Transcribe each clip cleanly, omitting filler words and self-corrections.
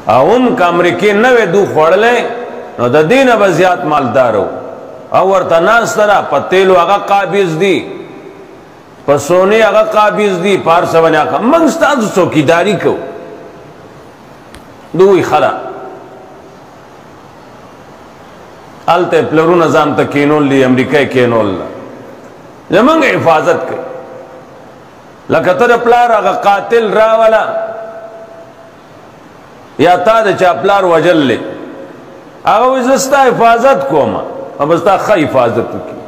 اوم که امریکی نوی دو خوڑلے نو دا دین با زیاد مالدارو او ورطا ناس ترا پا تیلو اگا قابض دی پا سونے اگا قابض دی پارسا بنی آقا منگستازو چوکیداری کو دوی خلا آلتے پلرو نظام تا کینول لی امریکای کینول لی زمانگ حفاظت کئی لکتر پلار اگا قاتل راولا یا تا دا چا پلار وجل لے آگا وزستا حفاظت کو ما اب استا خواہ حفاظت کی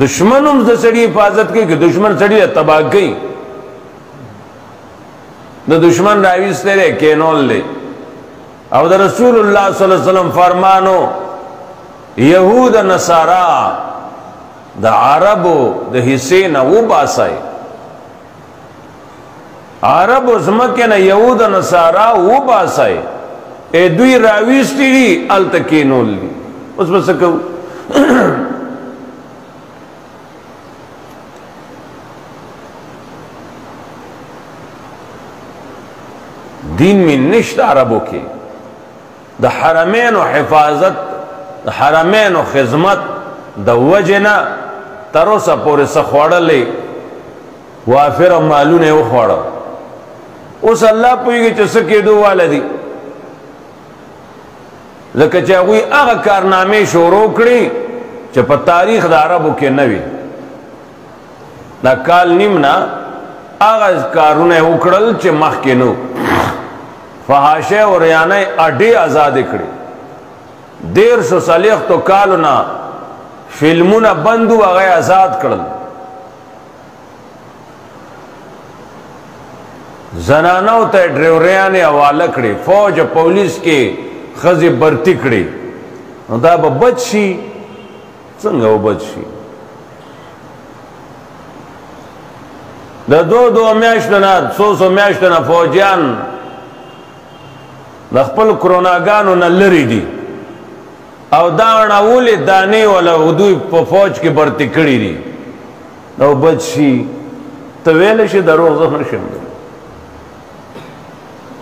دشمن ہم دا سڑی حفاظت کی کہ دشمن سڑی دا تباہ گئی دا دشمن راویستے رے کینول لے او دا رسول اللہ صلی اللہ علیہ وسلم فرمانو یہود نصارا دا عربو دا حسین او باسائی عرب ازمکن یہود نصارا او باسائی اے دوی راویستی دی التکینول لی اس بس سکو دین میں نشت عربوں کے دا حرمین و حفاظت دا حرمین و خدمت دا وجنا تروسا پورے سخوڑا لے وافر و مالون او خوڑا اس اللہ پوئی گی چسکی دو والا دی لکہ چاہوئی آغا کارنامے شورو کری چا پا تاریخ دا عربو کے نوی دا کال نیمنا آغا کارونے اکڑل چا مخ کے نو فحاشے اور ریانے اڈی آزاد اکڑی 150 سالیخ تو کالونا فلمونا بندو آغای آزاد کڑل زنانو تا ڈریوریانے حوالہ کڑی فوج پولیس کے خزی برتی کڑی دا با بچی سنگا با بچی دا دو میاشتنا 100 میاشتنا فوجیان دا خپل کروناگانو نلری دی او دانا اولی دانی والا دوی پا فوج کی برتی کڑی دی دا بچی تو ویلشی دا روغ زخ نشم دی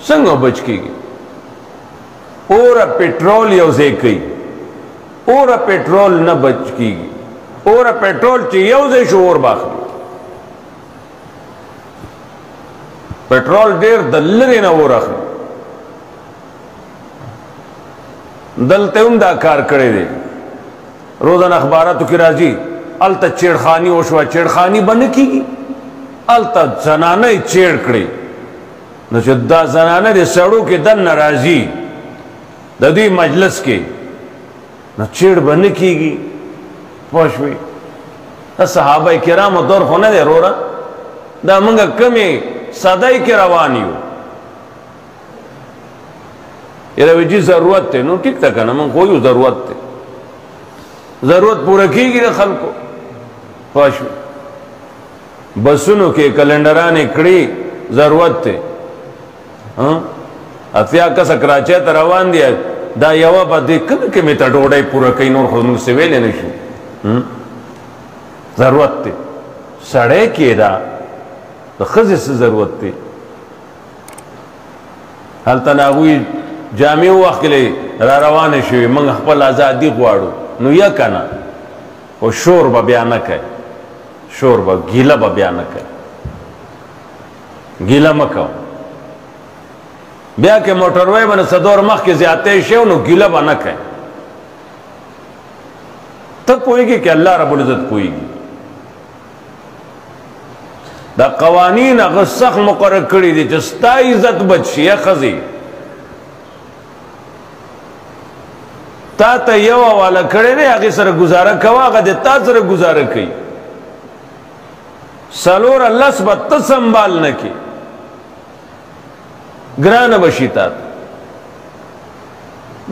سنگا بچ کی گی اورا پیٹرول یوزے کئی اورا پیٹرول نہ بچ کی گی اورا پیٹرول چی یوزے شو اور باخلی پیٹرول دیر دلری نہ وہ رکھلی دلتے ہم دا کار کرے دے روزان اخباراتو کی راجی التا چیڑخانی وشوا چیڑخانی بن کی گی التا زنانہ چیڑ کڑی نو دا زنانہ دے سڑو کے دن نرازی دا دوی مجلس کے نو چیڑ بن کی گی پوشوی دا صحابہ کرام دور خونے دے رو رہا دا منگا کمی صدائی کے روانیو یہ روی جی ضرورت تے نو ٹھیک تکا نا من کوئی ضرورت تے ضرورت پورا کی گی دے خلقو پوشوی بسونو کے کلنڈرانے کڑی ضرورت تے اتیا کسا کراچے تا روان دیا دا یوا با دیکھن کہ میں تا ڈوڑائی پورا کئی نور خود مجھ سے ویلے نشو ضرورت تے سڑے کی دا خزی سے ضرورت تے حال تناغوی جامعو وقت کے لئے را روان شوی منگ خپل آزادی گوارو نو یا کنا و شور با بیانک ہے شور با گیلہ با بیانک ہے گیلہ مکاو بیا کہ موٹروے بنا صدور مخ کے زیادتے شیو نو گیلہ بنک ہے تب پوئی گی کہ اللہ رب العزت پوئی گی دا قوانین اغسخ مقرر کری دی جستا عزت بچی ہے خزی تا تا یو والا کڑے نے آگے سر گزارا کوا آگا دے تا سر گزارا کئی سلور اللہ سبت سنبال نکی گران بشیتا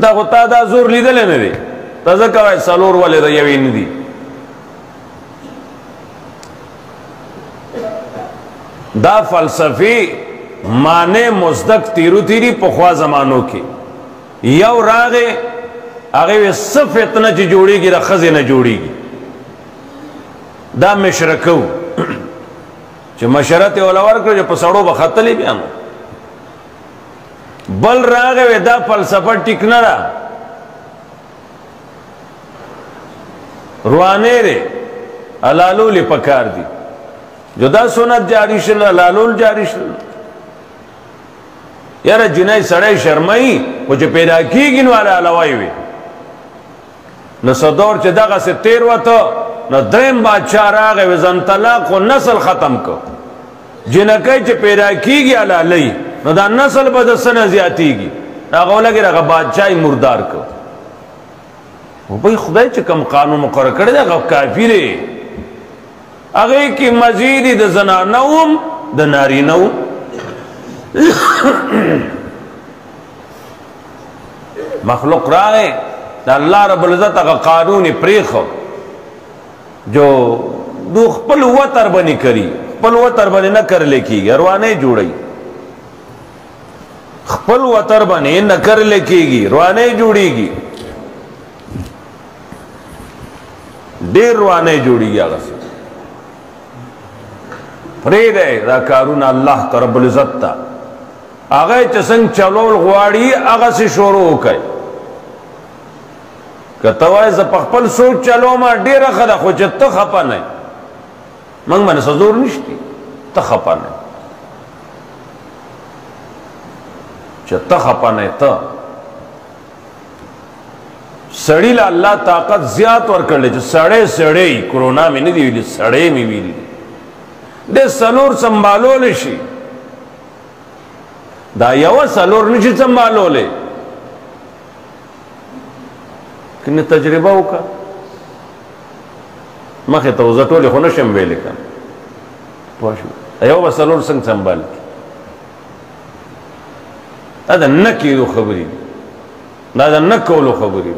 دا خطا دا زور لیدل ہے ندی تذکر سالور والے دا یوین دی دا فلسفی مانے مصدق تیرو تیری پخوا زمانوں کی یو راغے آگے صف اتنا چی جوڑی گی رخص نہ جوڑی گی دا مشرکو چی مشرت اولوار کرو جو پسڑو بخطلی بیانو بل راغه دا فلسفه ټیک نه را روانه ره علالول پکار دی جدا سنت جاری شل علالول جاری شل یاره جنای سړی شرمای او چې پیدا کیږي نو علالوي وي نو صدور چې دغه سے تیر وته نو دریم بادشاہ راغه وزن طلاق او نسل ختم کو جنکای چې پیدا کیږي علالای نو دا نسل به د سنه زیاتیږي هغه لګي هغه بادشاہي مردار کو او به خدای چې کم قانون مقرر کړی دا کافی دی هغه کې مزید د زنانوم د نارینو مخلوق راغه دا الله رب العزت هغه قانون پریخو جو دو خپل وتر بنی کری خپل وتر بنی نه کرل کیږي روانه جوړي خپل وتر بنی نه کرل کیږي روانه جوړيږي ډیر روانه جوړيږي هغه پرې ده دا کارونه الله رب العزت ته هغه چې څنګه چلول غواړي هغه سي شروع وکړي کته وای ز خپل سوچ چلو ما ډیره خدا خو چې ته خپه نه موږ باندې سزور نشتی ته خپه نه چې ته خپه نه ته سړی له الله طاقت زیات ورکړل چې سړی کرونا مې نه دی ویلي سړی مې ویلي د سلور سنبالول شي دا یو سلور نشي سنبالولې کنه تجربه وکړه مخه ته وزټولې خو نشم ویلې کنه پوه یو وسلور څنګه سنبال دا نه کېدو خبرې دا نه کولو خبرې